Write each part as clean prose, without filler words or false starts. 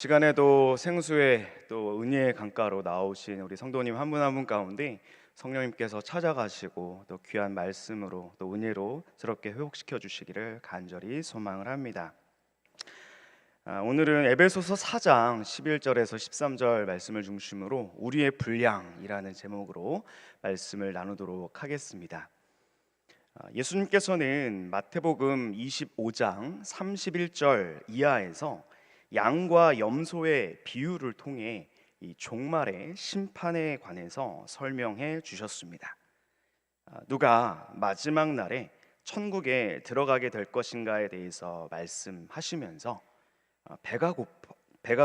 시간에도 생수의 또 은혜의 강가로 나오신 우리 성도님 한 분 한 분 가운데 성령님께서 찾아가시고 또 귀한 말씀으로 또 은혜로 새롭게 회복시켜 주시기를 간절히 소망을 합니다. 오늘은 에베소서 4장 11절에서 13절 말씀을 중심으로 우리의 분량이라는 제목으로 말씀을 나누도록 하겠습니다. 예수님께서는 마태복음 25장 31절 이하에서 양과 염소의 비유를 통해 이 종말의 심판에 관해서 설명해 주셨습니다. 누가 마지막 날에 천국에 들어가게 될 것인가에 대해서 말씀하시면서 배가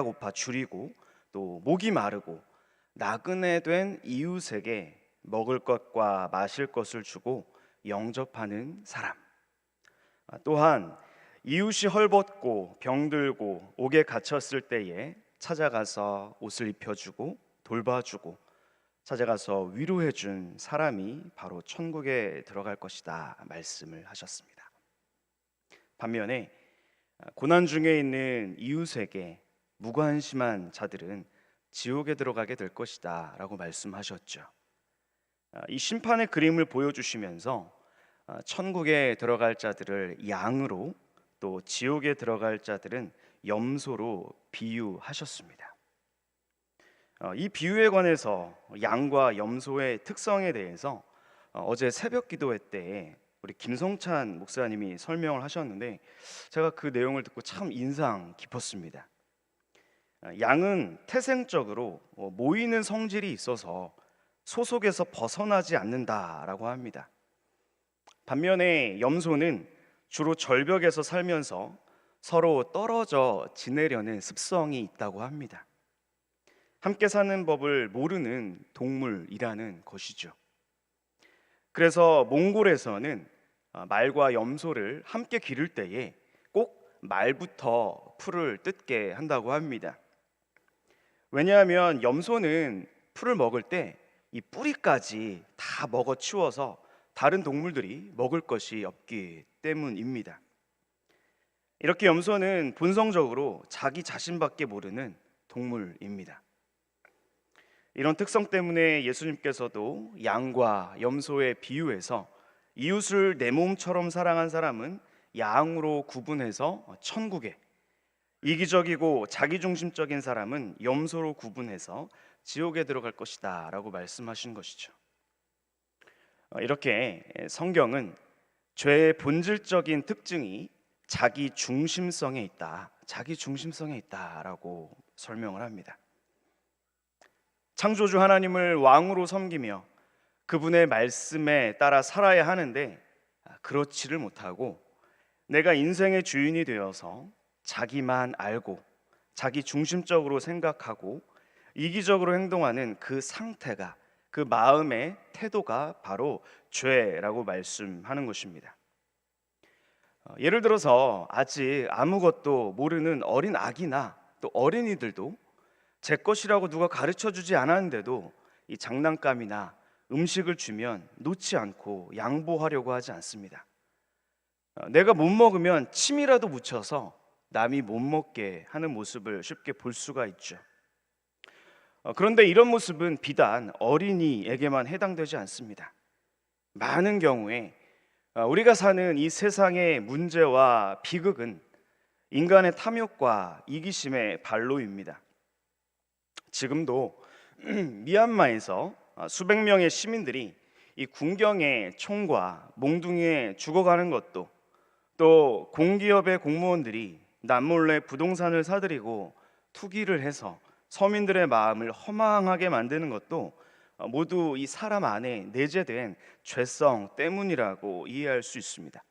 고파 줄이고 또 목이 마르고 나그네 된 이웃에게 먹을 것과 마실 것을 주고 영접하는 사람, 또한 이웃이 헐벗고 병들고 옥에 갇혔을 때에 찾아가서 옷을 입혀주고 돌봐주고 찾아가서 위로해준 사람이 바로 천국에 들어갈 것이다 말씀을 하셨습니다. 반면에 고난 중에 있는 이웃에게 무관심한 자들은 지옥에 들어가게 될 것이다 라고 말씀하셨죠. 이 심판의 그림을 보여주시면서 천국에 들어갈 자들을 양으로 또 지옥에 들어갈 자들은 염소로 비유하셨습니다. 이 비유에 관해서 양과 염소의 특성에 대해서 어제 새벽 기도회 때 우리 김성찬 목사님이 설명을 하셨는데 제가 그 내용을 듣고 참 인상 깊었습니다. 양은 태생적으로 모이는 성질이 있어서 소속에서 벗어나지 않는다라고 합니다. 반면에 염소는 주로 절벽에서 살면서 서로 떨어져 지내려는 습성이 있다고 합니다. 함께 사는 법을 모르는 동물이라는 것이죠. 그래서 몽골에서는 말과 염소를 함께 기를 때에 꼭 말부터 풀을 뜯게 한다고 합니다. 왜냐하면 염소는 풀을 먹을 때 이 뿌리까지 다 먹어 치워서 다른 동물들이 먹을 것이 없기 때문입니다. 이렇게 염소는 본성적으로 자기 자신밖에 모르는 동물입니다. 이런 특성 때문에 예수님께서도 양과 염소의 비유에서 이웃을 내 몸처럼 사랑한 사람은 양으로 구분해서 천국에, 이기적이고 자기중심적인 사람은 염소로 구분해서 지옥에 들어갈 것이다 라고 말씀하신 것이죠. 이렇게 성경은 죄의 본질적인 특징이 자기 중심성에 있다라고 설명을 합니다. 창조주 하나님을 왕으로 섬기며 그분의 말씀에 따라 살아야 하는데 그렇지를 못하고 내가 인생의 주인이 되어서 자기만 알고 자기 중심적으로 생각하고 이기적으로 행동하는 그 상태가, 그 마음의 태도가 바로 죄라고 말씀하는 것입니다. 예를 들어서 아직 아무것도 모르는 어린 아기나 또 어린이들도 제 것이라고 누가 가르쳐 주지 않았는데도 이 장난감이나 음식을 주면 놓지 않고 양보하려고 하지 않습니다. 내가 못 먹으면 침이라도 묻혀서 남이 못 먹게 하는 모습을 쉽게 볼 수가 있죠. 그런데 이런 모습은 비단 어린이에게만 해당되지 않습니다. 많은 경우에 우리가 사는 이 세상의 문제와 비극은 인간의 탐욕과 이기심의 발로입니다. 지금도 미얀마에서 수백 명의 시민들이 이 군경의 총과 몽둥이에 죽어가는 것도, 또 공기업의 공무원들이 남몰래 부동산을 사들이고 투기를 해서 서민들의 마음을 허망하게 만드는 것도 모두 이 사람 안에 내재된 죄성 때문이라고 이해할 수 있습니다.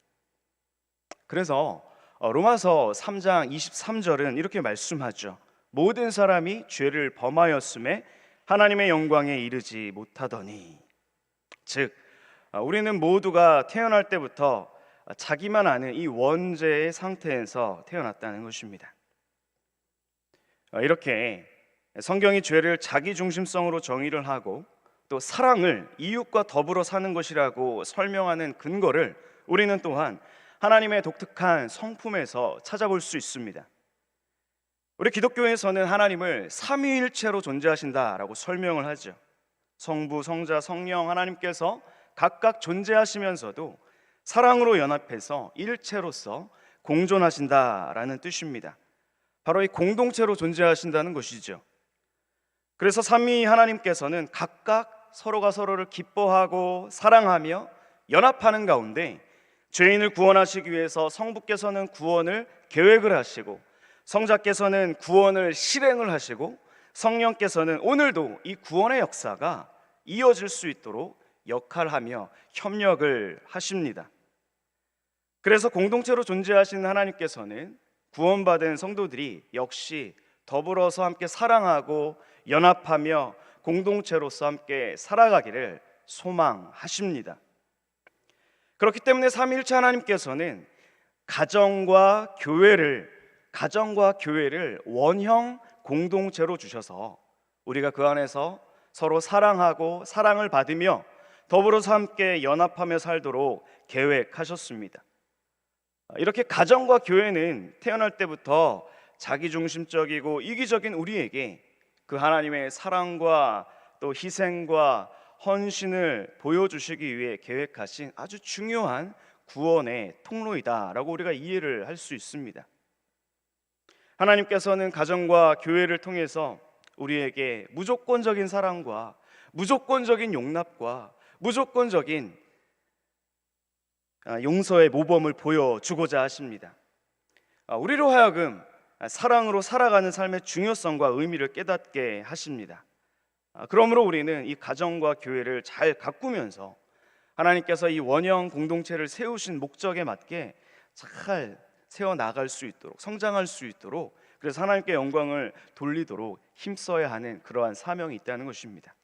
그래서 로마서 3장 23절은 이렇게 말씀하죠. 모든 사람이 죄를 범하였음에 하나님의 영광에 이르지 못하더니, 즉 우리는 모두가 태어날 때부터 자기만 아는 이 원죄의 상태에서 태어났다는 것입니다. 이렇게 성경이 죄를 자기 중심성으로 정의를 하고 또 사랑을 이웃과 더불어 사는 것이라고 설명하는 근거를 우리는 또한 하나님의 독특한 성품에서 찾아볼 수 있습니다. 우리 기독교에서는 하나님을 삼위일체로 존재하신다라고 설명을 하죠. 성부, 성자, 성령 하나님께서 각각 존재하시면서도 사랑으로 연합해서 일체로서 공존하신다라는 뜻입니다. 바로 이 공동체로 존재하신다는 것이죠. 그래서 삼위 하나님께서는 각각 서로가 서로를 기뻐하고 사랑하며 연합하는 가운데 죄인을 구원하시기 위해서 성부께서는 구원을 계획을 하시고, 성자께서는 구원을 실행을 하시고, 성령께서는 오늘도 이 구원의 역사가 이어질 수 있도록 역할하며 협력을 하십니다. 그래서 공동체로 존재하시는 하나님께서는 구원받은 성도들이 역시 더불어서 함께 사랑하고 연합하며 공동체로서 함께 살아가기를 소망하십니다. 그렇기 때문에 삼위일체 하나님께서는 가정과 교회를 원형 공동체로 주셔서 우리가 그 안에서 서로 사랑하고 사랑을 받으며 더불어서 함께 연합하며 살도록 계획하셨습니다. 이렇게 가정과 교회는 태어날 때부터 자기중심적이고 이기적인 우리에게 그 하나님의 사랑과 또 희생과 헌신을 보여주시기 위해 계획하신 아주 중요한 구원의 통로이다라고 우리가 이해를 할 수 있습니다. 하나님께서는 가정과 교회를 통해서 우리에게 무조건적인 사랑과 무조건적인 용납과 무조건적인 용서의 모범을 보여주고자 하십니다. 우리로 하여금 사랑으로 살아가는 삶의 중요성과 의미를 깨닫게 하십니다. 그러므로 우리는 이 가정과 교회를 잘 가꾸면서 하나님께서 이 원형 공동체를 세우신 목적에 맞게 잘 세워나갈 수 있도록, 성장할 수 있도록, 그래서 하나님께 영광을 돌리도록 힘써야 하는 그러한 사명이 있다는 것입니다.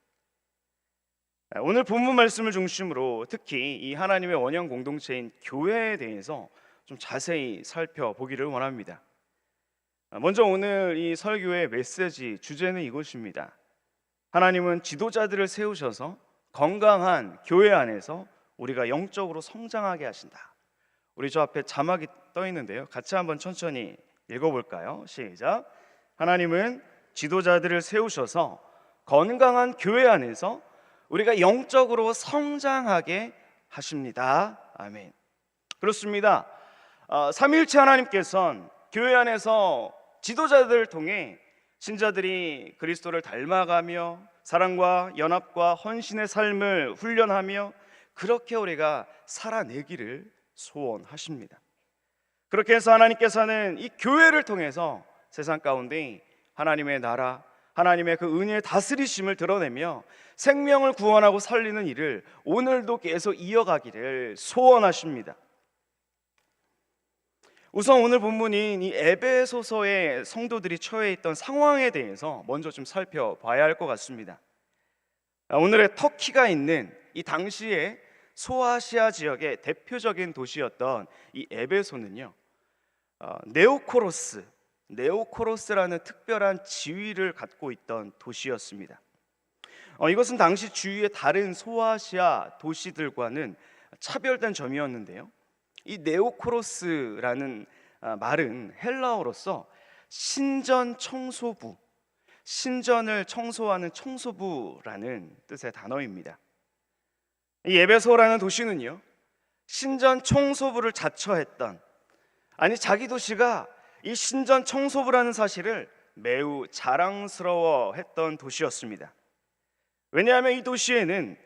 오늘 본문 말씀을 중심으로 특히 이 하나님의 원형 공동체인 교회에 대해서 좀 자세히 살펴보기를 원합니다. 먼저 오늘 이 설교의 메시지 주제는 이것입니다. 하나님은 지도자들을 세우셔서 건강한 교회 안에서 우리가 영적으로 성장하게 하신다. 우리 저 앞에 자막이 떠 있는데요, 같이 한번 천천히 읽어볼까요? 시작. 하나님은 지도자들을 세우셔서 건강한 교회 안에서 우리가 영적으로 성장하게 하십니다. 아멘. 그렇습니다. 삼위일체 하나님께서는 교회 안에서 지도자들을 통해 신자들이 그리스도를 닮아가며 사랑과 연합과 헌신의 삶을 훈련하며 그렇게 우리가 살아내기를 소원하십니다. 그렇게 해서 하나님께서는 이 교회를 통해서 세상 가운데 하나님의 나라, 하나님의 그 은혜의 다스리심을 드러내며 생명을 구원하고 살리는 일을 오늘도 계속 이어가기를 소원하십니다. 우선 오늘 본문인 이 에베소서의 성도들이 처해 있던 상황에 대해서 먼저 좀 살펴봐야 할 것 같습니다. 오늘의 터키가 있는 이 당시에 소아시아 지역의 대표적인 도시였던 이 에베소는요, 네오코로스라는 특별한 지위를 갖고 있던 도시였습니다. 이것은 당시 주위의 다른 소아시아 도시들과는 차별된 점이었는데요, 이 네오코로스라는 말은 헬라어로서 신전 청소부, 신전을 청소하는 청소부라는 뜻의 단어입니다. 이 에베소라는 도시는요, 신전 청소부를 자처했던, 아니 자기 도시가 이 신전 청소부라는 사실을 매우 자랑스러워했던 도시였습니다. 왜냐하면 이 도시에는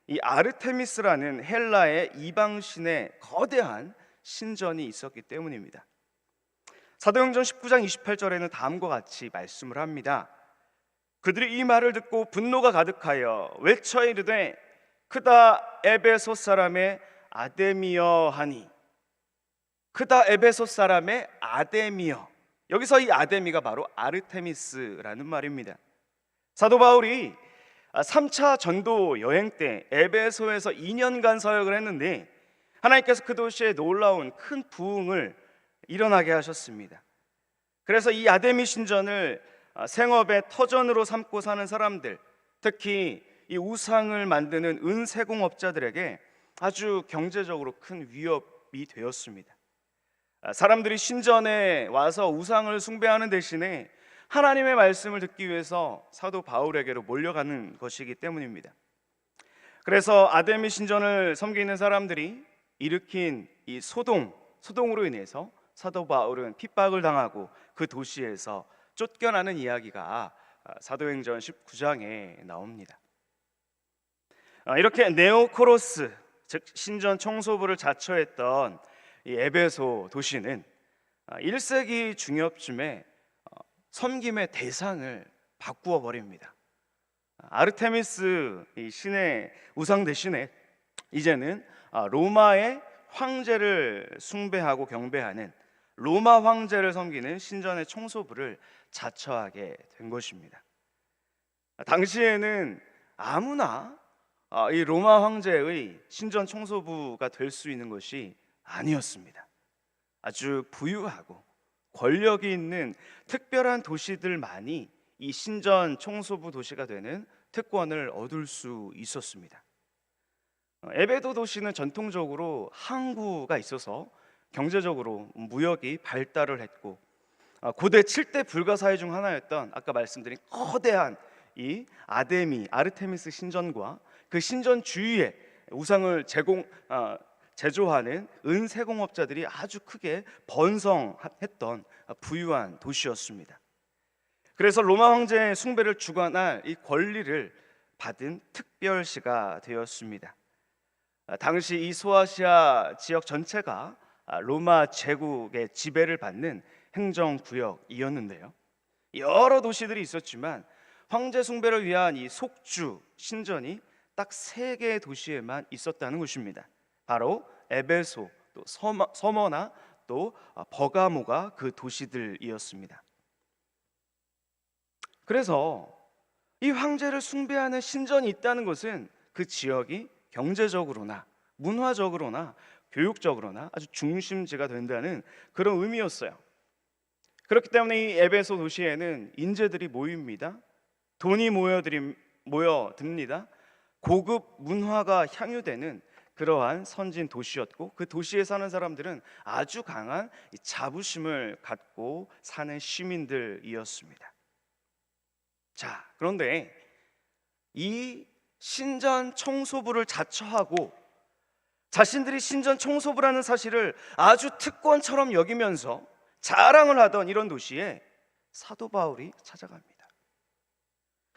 이 아르테미스라는 헬라의 이방신의 거대한 신전이 있었기 때문입니다. 사도행전 19장 28절에는 다음과 같이 말씀을 합니다. 그들이 이 말을 듣고 분노가 가득하여 외쳐 이르되 크다 에베소 사람의 아데미여 하니. 크다 에베소 사람의 아데미여, 여기서 이 아데미가 바로 아르테미스라는 말입니다. 사도 바울이 3차 전도 여행 때 에베소에서 2년간 사역을 했는데 하나님께서 그 도시에 놀라운 큰 부흥을 일어나게 하셨습니다. 그래서 이 아데미 신전을 생업의 터전으로 삼고 사는 사람들, 특히 이 우상을 만드는 은세공업자들에게 아주 경제적으로 큰 위협이 되었습니다. 사람들이 신전에 와서 우상을 숭배하는 대신에 하나님의 말씀을 듣기 위해서 사도 바울에게로 몰려가는 것이기 때문입니다. 그래서 아데미 신전을 섬기는 사람들이 일으킨 이 소동으로 인해서 사도 바울은 핍박을 당하고 그 도시에서 쫓겨나는 이야기가 사도행전 19장에 나옵니다. 이렇게 네오코로스, 즉 신전 청소부를 자처했던 이 에베소 도시는 1세기 중엽쯤에 섬김의 대상을 바꾸어 버립니다. 아르테미스 이 신의 우상 대신에 이제는 로마의 황제를 숭배하고 경배하는 로마 황제를 섬기는 신전의 청소부를 자처하게 된 것입니다. 당시에는 아무나 이 로마 황제의 신전 청소부가 될 수 있는 것이 아니었습니다. 아주 부유하고 권력이 있는 특별한 도시들만이 이 신전 청소부 도시가 되는 특권을 얻을 수 있었습니다. 에베소 도시는 전통적으로 항구가 있어서 경제적으로 무역이 발달을 했고, 고대 7대 불가사의 중 하나였던 아까 말씀드린 거대한 이 아르테미스 신전과 그 신전 주위에 우상을 제조하는 은세공업자들이 아주 크게 번성했던 부유한 도시였습니다. 그래서 로마 황제의 숭배를 주관할 이 권리를 받은 특별시가 되었습니다. 당시 이 소아시아 지역 전체가 로마 제국의 지배를 받는 행정구역이었는데요. 여러 도시들이 있었지만 황제 숭배를 위한 이 속주 신전이 딱 3개의 도시에만 있었다는 것입니다. 바로 에베소, 또 서머나 또 버가모가 그 도시들이었습니다. 그래서 이 황제를 숭배하는 신전이 있다는 것은 그 지역이 경제적으로나 문화적으로나 교육적으로나 아주 중심지가 된다는 그런 의미였어요. 그렇기 때문에 이 에베소 도시에는 인재들이 모입니다. 돈이 모여듭니다. 고급 문화가 향유되는 그러한 선진 도시였고, 그 도시에 사는 사람들은 아주 강한 자부심을 갖고 사는 시민들이었습니다. 자, 그런데 이 신전 청소부를 자처하고 자신들이 신전 청소부라는 사실을 아주 특권처럼 여기면서 자랑을 하던 이런 도시에 사도 바울이 찾아갑니다.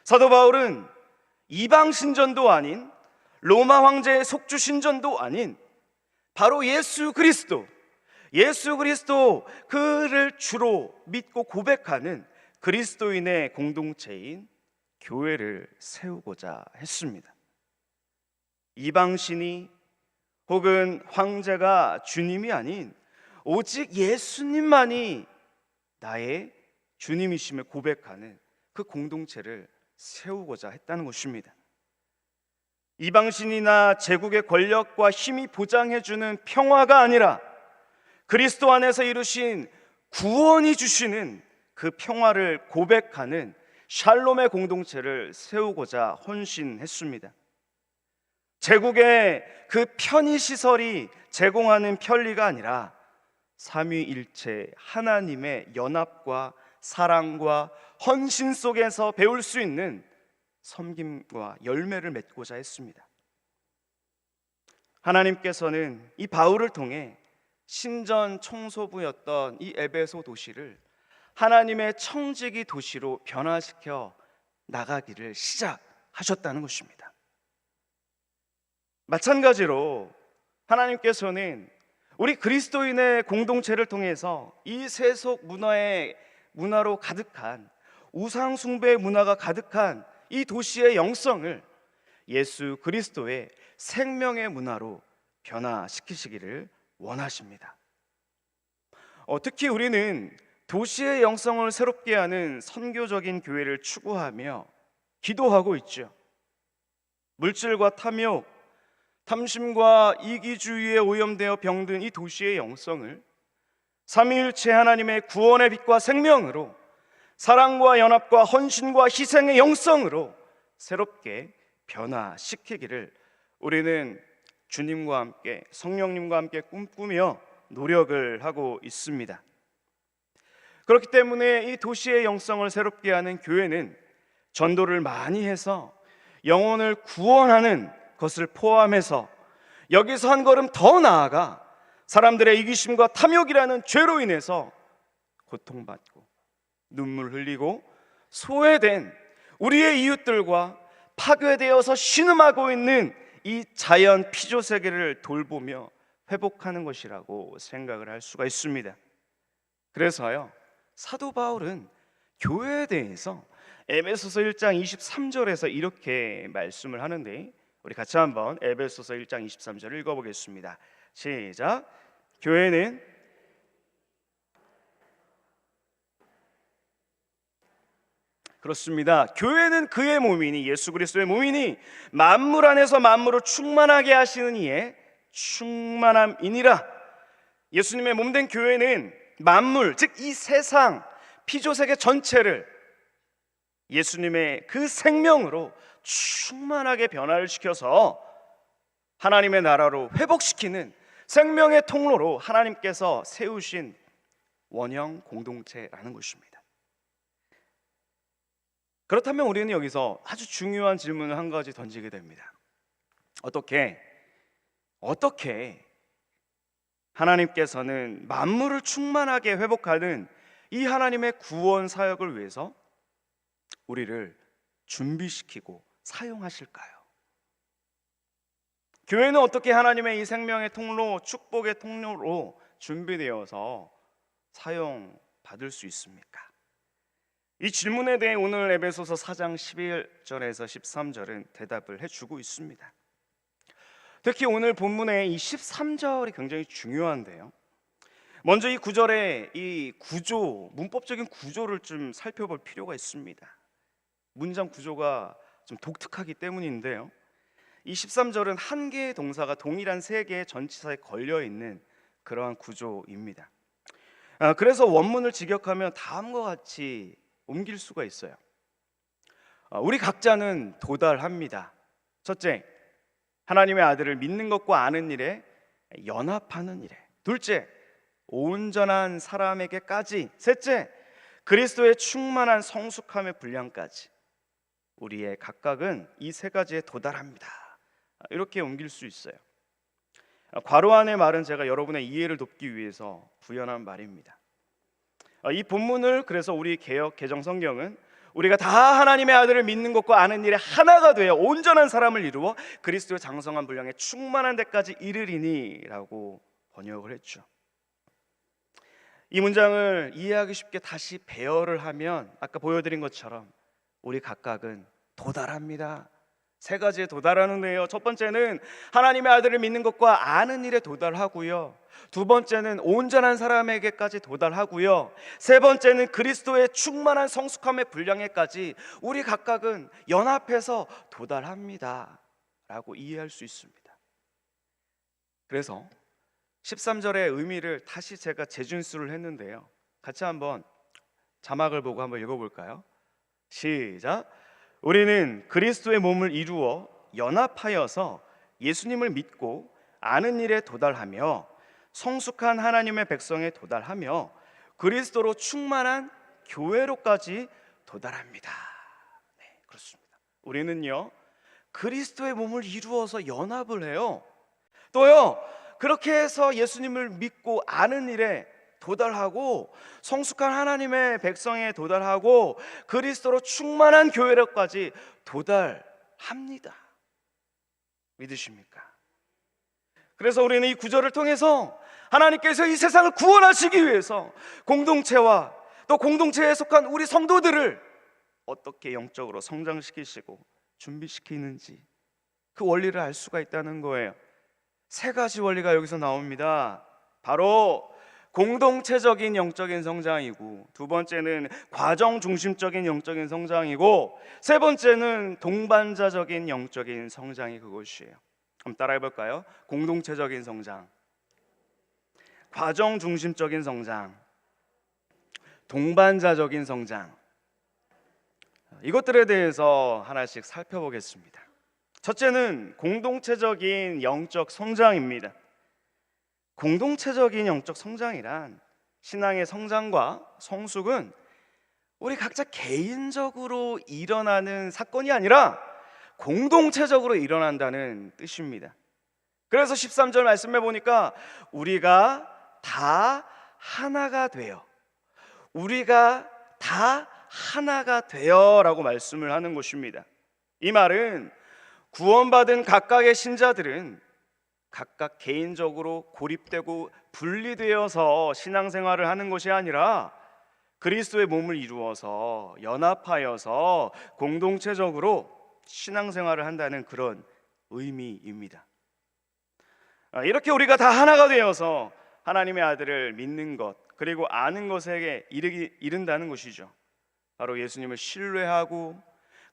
사도 바울은 이방 신전도 아닌 로마 황제의 속주 신전도 아닌 바로 예수 그리스도 그를 주로 믿고 고백하는 그리스도인의 공동체인 교회를 세우고자 했습니다. 이방신이 혹은 황제가 주님이 아닌 오직 예수님만이 나의 주님이심을 고백하는 그 공동체를 세우고자 했다는 것입니다. 이방신이나 제국의 권력과 힘이 보장해주는 평화가 아니라 그리스도 안에서 이루신 구원이 주시는 그 평화를 고백하는 샬롬의 공동체를 세우고자 헌신했습니다. 제국의 그 편의시설이 제공하는 편리가 아니라 삼위일체 하나님의 연합과 사랑과 헌신 속에서 배울 수 있는 섬김과 열매를 맺고자 했습니다. 하나님께서는 이 바울을 통해 신전 청소부였던 이 에베소 도시를 하나님의 청지기 도시로 변화시켜 나가기를 시작하셨다는 것입니다. 마찬가지로 하나님께서는 우리 그리스도인의 공동체를 통해서 이 세속 문화로 가득한 우상 숭배 문화가 가득한 이 도시의 영성을 예수 그리스도의 생명의 문화로 변화시키시기를 원하십니다. 특히 우리는 도시의 영성을 새롭게 하는 선교적인 교회를 추구하며 기도하고 있죠. 물질과 탐욕, 탐심과 이기주의에 오염되어 병든 이 도시의 영성을 삼위일체 하나님의 구원의 빛과 생명으로, 사랑과 연합과 헌신과 희생의 영성으로 새롭게 변화시키기를 우리는 주님과 함께 성령님과 함께 꿈꾸며 노력을 하고 있습니다. 그렇기 때문에 이 도시의 영성을 새롭게 하는 교회는 전도를 많이 해서 영혼을 구원하는 것을 포함해서 여기서 한 걸음 더 나아가 사람들의 이기심과 탐욕이라는 죄로 인해서 고통받고 눈물 흘리고 소외된 우리의 이웃들과 파괴되어서 신음하고 있는 이 자연 피조 세계를 돌보며 회복하는 것이라고 생각을 할 수가 있습니다. 그래서요, 사도 바울은 교회에 대해서 에베소서 1장 23절에서 이렇게 말씀을 하는데, 우리 같이 한번 에베소서 1장 23절을 읽어보겠습니다. 시작. 교회는 그렇습니다. 교회는 그의 몸이니, 예수 그리스도의 몸이니 만물 안에서 만물을 충만하게 하시는 이의 충만함이니라. 예수님의 몸된 교회는 만물, 즉 이 세상 피조세계 전체를 예수님의 그 생명으로 충만하게 변화를 시켜서 하나님의 나라로 회복시키는 생명의 통로로 하나님께서 세우신 원형 공동체라는 것입니다. 그렇다면 우리는 여기서 아주 중요한 질문을 한 가지 던지게 됩니다. 어떻게 하나님께서는 만물을 충만하게 회복하는 이 하나님의 구원 사역을 위해서 우리를 준비시키고 사용하실까요? 교회는 어떻게 하나님의 이 생명의 통로, 축복의 통로로 준비되어서 사용받을 수 있습니까? 이 질문에 대해 오늘 에베소서 4장 11절에서 13절은 대답을 해주고 있습니다. 특히 오늘 본문의 이 13절이 굉장히 중요한데요. 먼저 이 구절의 이 구조, 문법적인 구조를 좀 살펴볼 필요가 있습니다. 문장 구조가 좀 독특하기 때문인데요. 이 13절은 한 개의 동사가 동일한 세 개의 전치사에 걸려 있는 그러한 구조입니다. 그래서 원문을 직역하면 다음과 같이 옮길 수가 있어요. 우리 각자는 도달합니다. 첫째, 하나님의 아들을 믿는 것과 아는 일에 연합하는 일에. 둘째, 온전한 사람에게까지. 셋째, 그리스도의 충만한 성숙함의 분량까지. 우리의 각각은 이 세 가지에 도달합니다. 이렇게 옮길 수 있어요. 괄호 안의 말은 제가 여러분의 이해를 돕기 위해서 구현한 말입니다. 이 본문을 그래서 우리 개역 개정 성경은 우리가 다 하나님의 아들을 믿는 것과 아는 일에 하나가 되어 온전한 사람을 이루어 그리스도의 장성한 분량에 충만한 데까지 이르리니라고 번역을 했죠. 이 문장을 이해하기 쉽게 다시 배열을 하면 아까 보여드린 것처럼 우리 각각은 도달합니다. 세 가지에 도달하는데요. 첫 번째는 하나님의 아들을 믿는 것과 아는 일에 도달하고요. 두 번째는 온전한 사람에게까지 도달하고요. 세 번째는 그리스도의 충만한 성숙함의 분량에까지 우리 각각은 연합해서 도달합니다 라고 이해할 수 있습니다. 그래서 13절의 의미를 다시 제가 재준수를 했는데요. 같이 한번 자막을 보고 한번 읽어볼까요? 시작. 우리는 그리스도의 몸을 이루어 연합하여서 예수님을 믿고 아는 일에 도달하며 성숙한 하나님의 백성에 도달하며 그리스도로 충만한 교회로까지 도달합니다. 네, 그렇습니다. 우리는요, 그리스도의 몸을 이루어서 연합을 해요. 또요, 그렇게 해서 예수님을 믿고 아는 일에 도달하고 성숙한 하나님의 백성에 도달하고 그리스도로 충만한 교회로까지 도달합니다. 믿으십니까? 그래서 우리는 이 구절을 통해서 하나님께서 이 세상을 구원하시기 위해서 공동체와 또 공동체에 속한 우리 성도들을 어떻게 영적으로 성장시키시고 준비시키는지 그 원리를 알 수가 있다는 거예요. 세 가지 원리가 여기서 나옵니다. 바로 공동체적인 영적인 성장이고, 두 번째는 과정 중심적인 영적인 성장이고, 세 번째는 동반자적인 영적인 성장이 그것이에요. 한번 따라해 볼까요? 공동체적인 성장, 과정 중심적인 성장, 동반자적인 성장. 이것들에 대해서 하나씩 살펴보겠습니다. 첫째는 공동체적인 영적 성장입니다. 공동체적인 영적 성장이란 신앙의 성장과 성숙은 우리 각자 개인적으로 일어나는 사건이 아니라 공동체적으로 일어난다는 뜻입니다. 그래서 13절 말씀해 보니까 우리가 다 하나가 되어, 우리가 다 하나가 되어라고 말씀을 하는 것입니다. 이 말은 구원받은 각각의 신자들은 각각 개인적으로 고립되고 분리되어서 신앙생활을 하는 것이 아니라 그리스도의 몸을 이루어서 연합하여서 공동체적으로 신앙생활을 한다는 그런 의미입니다. 이렇게 우리가 다 하나가 되어서 하나님의 아들을 믿는 것, 그리고 아는 것에게 이른다는 것이죠. 바로 예수님을 신뢰하고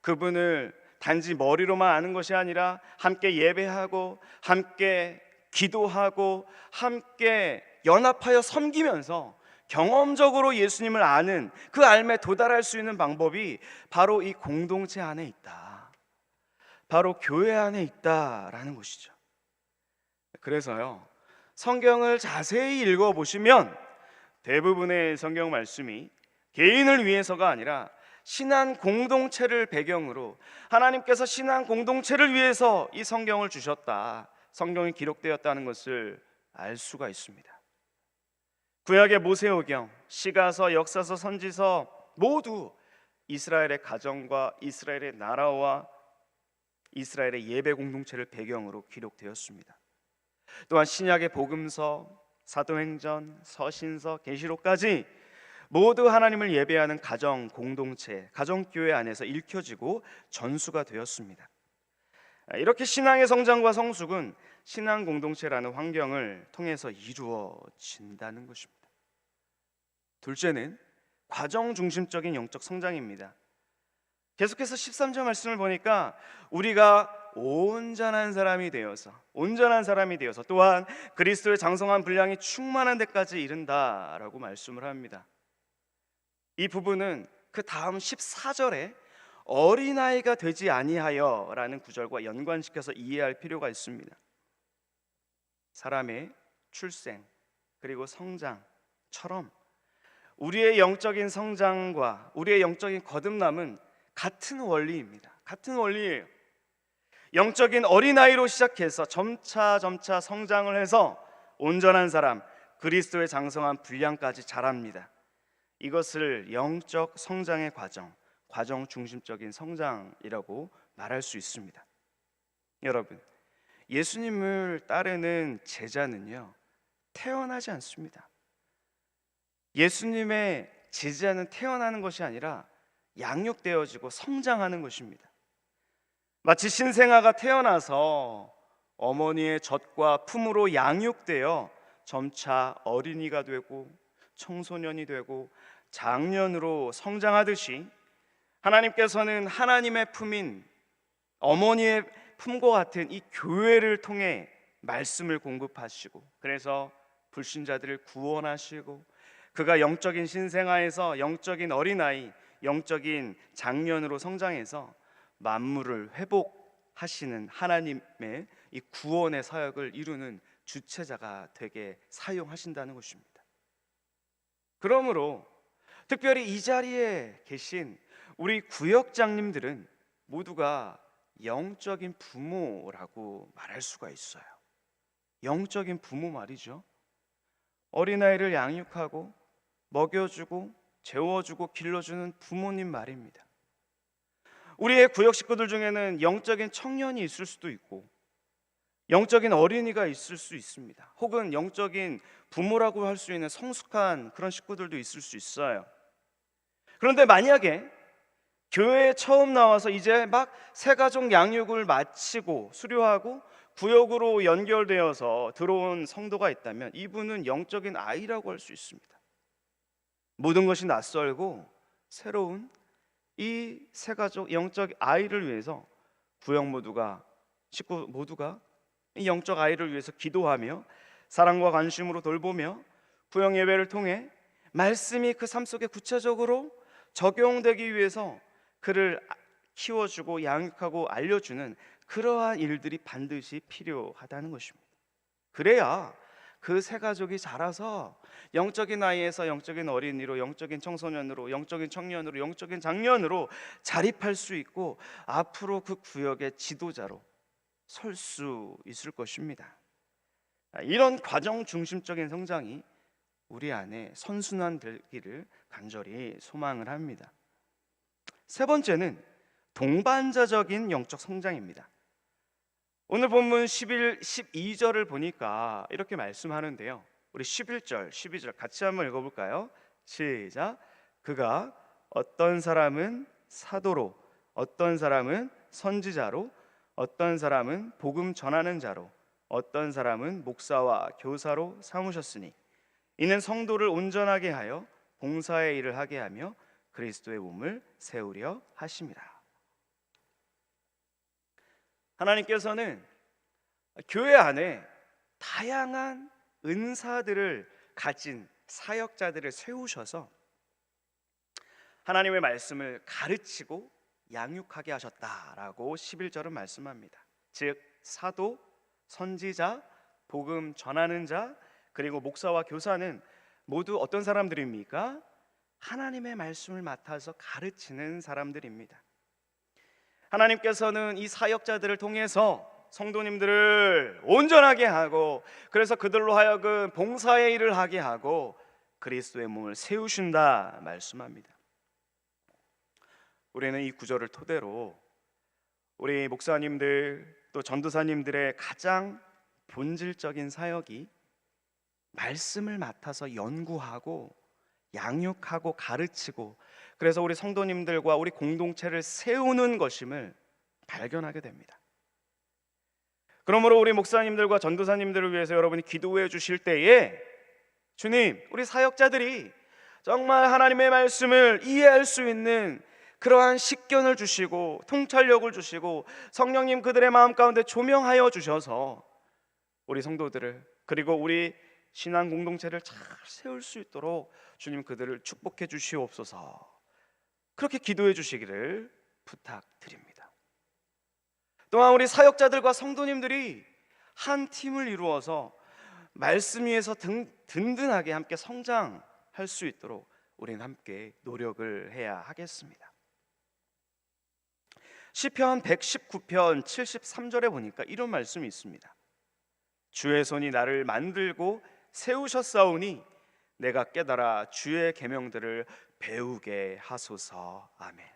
그분을 단지 머리로만 아는 것이 아니라 함께 예배하고 함께 기도하고 함께 연합하여 섬기면서 경험적으로 예수님을 아는 그 알매 도달할 수 있는 방법이 바로 이 공동체 안에 있다, 바로 교회 안에 있다라는 것이죠. 그래서요, 성경을 자세히 읽어보시면 대부분의 성경 말씀이 개인을 위해서가 아니라 신앙 공동체를 배경으로 하나님께서 신앙 공동체를 위해서 이 성경을 주셨다, 성경이 기록되었다는 것을 알 수가 있습니다. 구약의 모세오경, 시가서, 역사서, 선지서 모두 이스라엘의 가정과 이스라엘의 나라와 이스라엘의 예배 공동체를 배경으로 기록되었습니다. 또한 신약의 복음서, 사도행전, 서신서, 계시록까지 모두 하나님을 예배하는 가정 공동체, 가정교회 안에서 읽혀지고 전수가 되었습니다. 이렇게 신앙의 성장과 성숙은 신앙 공동체라는 환경을 통해서 이루어진다는 것입니다. 둘째는 과정 중심적인 영적 성장입니다. 계속해서 13절 말씀을 보니까 우리가 온전한 사람이 되어서 또한 그리스도의 장성한 분량이 충만한 데까지 이른다라고 말씀을 합니다. 이 부분은 그 다음 14절에 어린아이가 되지 아니하여 라는 구절과 연관시켜서 이해할 필요가 있습니다. 사람의 출생 그리고 성장처럼 우리의 영적인 성장과 우리의 영적인 거듭남은 같은 원리입니다. 같은 원리예요. 영적인 어린아이로 시작해서 점차 성장을 해서 온전한 사람, 그리스도의 장성한 분량까지 자랍니다. 이것을 영적 성장의 과정 중심적인 성장이라고 말할 수 있습니다. 여러분, 예수님을 따르는 제자는요, 태어나지 않습니다. 예수님의 제자는 태어나는 것이 아니라 양육되어지고 성장하는 것입니다. 마치 신생아가 태어나서 어머니의 젖과 품으로 양육되어 점차 어린이가 되고 청소년이 되고 장년으로 성장하듯이 하나님께서는 하나님의 품인 어머니의 품과 같은 이 교회를 통해 말씀을 공급하시고, 그래서 불신자들을 구원하시고, 그가 영적인 신생아에서 영적인 어린아이, 영적인 장년으로 성장해서 만물을 회복하시는 하나님의 이 구원의 사역을 이루는 주체자가 되게 사용하신다는 것입니다. 그러므로 특별히 이 자리에 계신 우리 구역장님들은 모두가 영적인 부모라고 말할 수가 있어요. 영적인 부모 말이죠. 어린아이를 양육하고 먹여주고 재워주고 길러주는 부모님 말입니다. 우리의 구역 식구들 중에는 영적인 청년이 있을 수도 있고 영적인 어린이가 있을 수 있습니다. 혹은 영적인 부모라고 할 수 있는 성숙한 그런 식구들도 있을 수 있어요. 그런데 만약에 교회에 처음 나와서 이제 막 새가족 양육을 마치고 수료하고 구역으로 연결되어서 들어온 성도가 있다면 이분은 영적인 아이라고 할 수 있습니다. 모든 것이 낯설고 새로운 이 새가족 영적 아이를 위해서 구역 모두가, 식구 모두가 이 영적 아이를 위해서 기도하며 사랑과 관심으로 돌보며 구역 예배를 통해 말씀이 그 삶 속에 구체적으로 적용되기 위해서 그를 키워주고 양육하고 알려주는 그러한 일들이 반드시 필요하다는 것입니다. 그래야 그 세 가족이 자라서 영적인 나이에서 영적인 어린이로, 영적인 청소년으로, 영적인 청년으로, 영적인 장년으로 자립할 수 있고 앞으로 그 구역의 지도자로 설 수 있을 것입니다. 이런 과정 중심적인 성장이 우리 안에 선순환되기를 간절히 소망을 합니다. 세 번째는 동반자적인 영적 성장입니다. 오늘 본문 11, 12절을 보니까 이렇게 말씀하는데요. 우리 11절, 12절 같이 한번 읽어볼까요? 시작. 그가 어떤 사람은 사도로, 어떤 사람은 선지자로, 어떤 사람은 복음 전하는 자로, 어떤 사람은 목사와 교사로 삼으셨으니 이는 성도를 온전하게 하여 봉사의 일을 하게 하며 그리스도의 몸을 세우려 하심이라. 하나님께서는 교회 안에 다양한 은사들을 가진 사역자들을 세우셔서 하나님의 말씀을 가르치고 양육하게 하셨다라고 11절은 말씀합니다. 즉 사도, 선지자, 복음 전하는 자, 그리고 목사와 교사는 모두 어떤 사람들입니까? 하나님의 말씀을 맡아서 가르치는 사람들입니다. 하나님께서는 이 사역자들을 통해서 성도님들을 온전하게 하고, 그래서 그들로 하여금 봉사의 일을 하게 하고 그리스도의 몸을 세우신다 말씀합니다. 우리는 이 구절을 토대로 우리 목사님들 또 전도사님들의 가장 본질적인 사역이 말씀을 맡아서 연구하고 양육하고 가르치고, 그래서 우리 성도님들과 우리 공동체를 세우는 것임을 발견하게 됩니다. 그러므로 우리 목사님들과 전도사님들을 위해서 여러분이 기도해 주실 때에 주님, 우리 사역자들이 정말 하나님의 말씀을 이해할 수 있는 그러한 식견을 주시고 통찰력을 주시고 성령님 그들의 마음 가운데 조명하여 주셔서 우리 성도들을, 그리고 우리 신앙 공동체를 잘 세울 수 있도록 주님 그들을 축복해 주시옵소서. 그렇게 기도해 주시기를 부탁드립니다. 또한 우리 사역자들과 성도님들이 한 팀을 이루어서 말씀 위에서 든든하게 함께 성장할 수 있도록 우리는 함께 노력을 해야 하겠습니다. 시편 119편 73절에 보니까 이런 말씀이 있습니다. 주의 손이 나를 만들고 세우셨사오니 내가 깨달아 주의 계명들을 배우게 하소서. 아멘.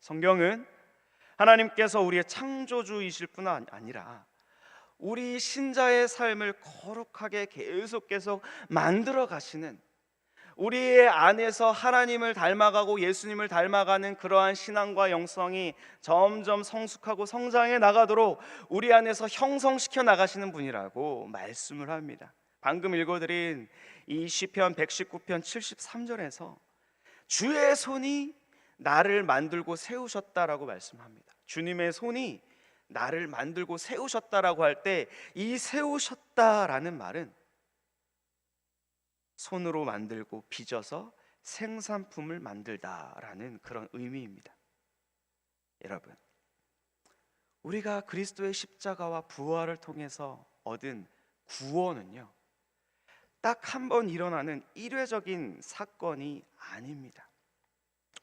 성경은 하나님께서 우리의 창조주이실 뿐 아니라 우리 신자의 삶을 거룩하게 계속 만들어 가시는, 우리의 안에서 하나님을 닮아가고 예수님을 닮아가는 그러한 신앙과 영성이 점점 성숙하고 성장해 나가도록 우리 안에서 형성시켜 나가시는 분이라고 말씀을 합니다. 방금 읽어드린 이 시편 119편 73절에서 주의 손이 나를 만들고 세우셨다라고 말씀합니다. 주님의 손이 나를 만들고 세우셨다라고 할 때 이 세우셨다라는 말은 손으로 만들고 빚어서 생산품을 만들다라는 그런 의미입니다. 여러분, 우리가 그리스도의 십자가와 부활을 통해서 얻은 구원은요, 딱 한 번 일어나는 일회적인 사건이 아닙니다.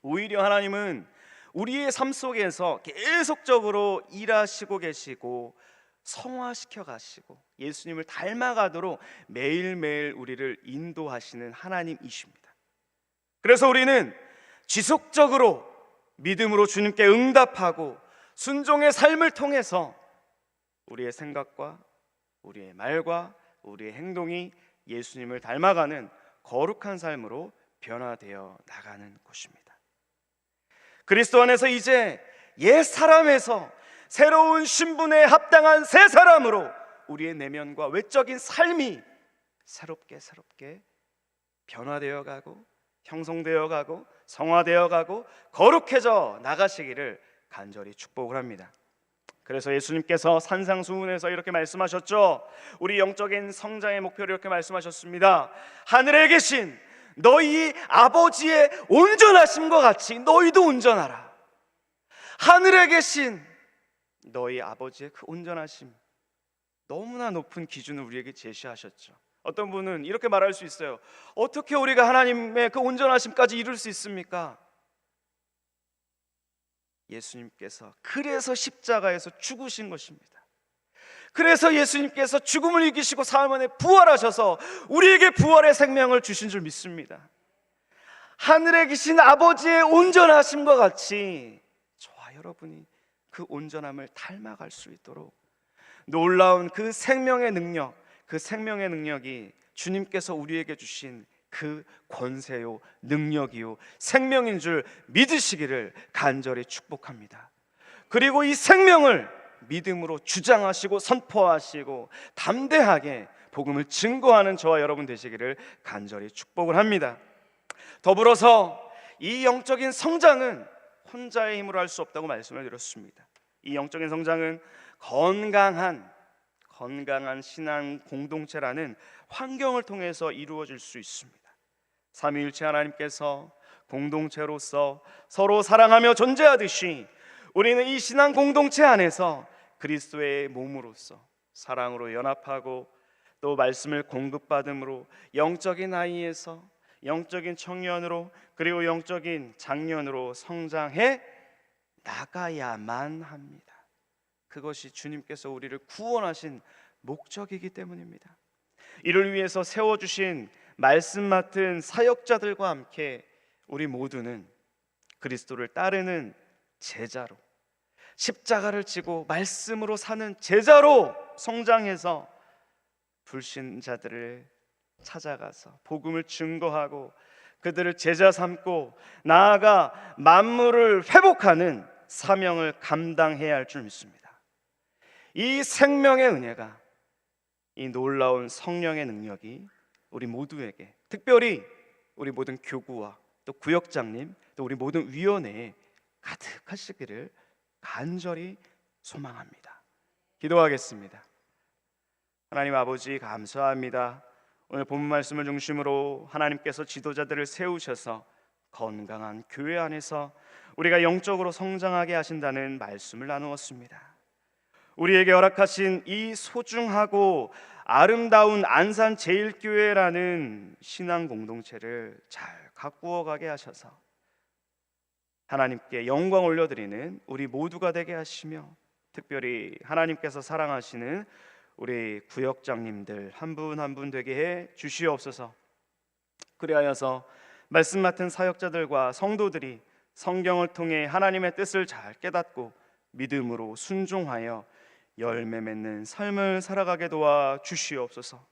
오히려 하나님은 우리의 삶 속에서 계속적으로 일하시고 계시고 성화시켜 가시고 예수님을 닮아가도록 매일매일 우리를 인도하시는 하나님이십니다. 그래서 우리는 지속적으로 믿음으로 주님께 응답하고 순종의 삶을 통해서 우리의 생각과 우리의 말과 우리의 행동이 예수님을 닮아가는 거룩한 삶으로 변화되어 나가는 것입니다. 그리스도 안에서 이제 옛 사람에서 새로운 신분에 합당한 새 사람으로 우리의 내면과 외적인 삶이 새롭게 변화되어 가고 형성되어 가고 성화되어 가고 거룩해져 나가시기를 간절히 축복을 합니다. 그래서 예수님께서 산상수훈에서 이렇게 말씀하셨죠. 우리 영적인 성장의 목표를 이렇게 말씀하셨습니다. 하늘에 계신 너희 아버지의 온전하심과 같이 너희도 온전하라. 하늘에 계신 너희 아버지의 그 온전하심, 너무나 높은 기준을 우리에게 제시하셨죠. 어떤 분은 이렇게 말할 수 있어요. 어떻게 우리가 하나님의 그 온전하심까지 이룰 수 있습니까? 예수님께서 그래서 십자가에서 죽으신 것입니다. 그래서 예수님께서 죽음을 이기시고 사흘 만에 부활하셔서 우리에게 부활의 생명을 주신 줄 믿습니다. 하늘에 계신 아버지의 온전하심과 같이 저와 여러분이 그 온전함을 닮아갈 수 있도록 놀라운 그 생명의 능력, 그 생명의 능력이 주님께서 우리에게 주신 그 권세요, 능력이요, 생명인 줄 믿으시기를 간절히 축복합니다. 그리고 이 생명을 믿음으로 주장하시고 선포하시고 담대하게 복음을 증거하는 저와 여러분 되시기를 간절히 축복을 합니다. 더불어서 이 영적인 성장은 혼자의 힘으로 할 수 없다고 말씀을 드렸습니다. 이 영적인 성장은 건강한 신앙 공동체라는 환경을 통해서 이루어질 수 있습니다. 삼위일체 하나님께서 공동체로서 서로 사랑하며 존재하듯이 우리는 이 신앙 공동체 안에서 그리스도의 몸으로서 사랑으로 연합하고 또 말씀을 공급받음으로 영적인 아이에서 영적인 청년으로 그리고 영적인 장년으로 성장해 나가야만 합니다. 그것이 주님께서 우리를 구원하신 목적이기 때문입니다. 이를 위해서 세워주신 말씀 맡은 사역자들과 함께 우리 모두는 그리스도를 따르는 제자로, 십자가를 지고 말씀으로 사는 제자로 성장해서 불신자들을 찾아가서 복음을 증거하고 그들을 제자 삼고 나아가 만물을 회복하는 사명을 감당해야 할 줄 믿습니다. 이 생명의 은혜가, 이 놀라운 성령의 능력이 우리 모두에게, 특별히 우리 모든 교구와 또 구역장님 또 우리 모든 위원회에 가득하시기를 간절히 소망합니다. 기도하겠습니다. 하나님 아버지, 감사합니다. 오늘 본문 말씀을 중심으로 하나님께서 지도자들을 세우셔서 건강한 교회 안에서 우리가 영적으로 성장하게 하신다는 말씀을 나누었습니다. 우리에게 허락하신 이 소중하고 아름다운 안산 제일교회라는 신앙 공동체를 잘 가꾸어 가게 하셔서 하나님께 영광 올려드리는 우리 모두가 되게 하시며, 특별히 하나님께서 사랑하시는 우리 구역장님들 한 분 한 분 되게 해 주시옵소서. 그리하여서 말씀 맡은 사역자들과 성도들이 성경을 통해 하나님의 뜻을 잘 깨닫고 믿음으로 순종하여 열매 맺는 삶을 살아가게 도와 주시옵소서.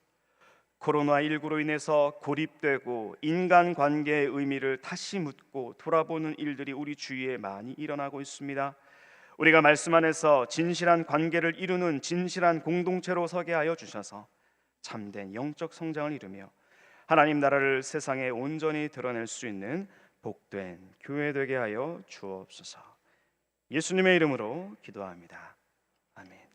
코로나19로 인해서 고립되고 인간관계의 의미를 다시 묻고 돌아보는 일들이 우리 주위에 많이 일어나고 있습니다. 우리가 말씀 안에서 진실한 관계를 이루는 진실한 공동체로 서게 하여 주셔서 참된 영적 성장을 이루며 하나님 나라를 세상에 온전히 드러낼 수 있는 복된 교회 되게 하여 주옵소서. 예수님의 이름으로 기도합니다. 아멘.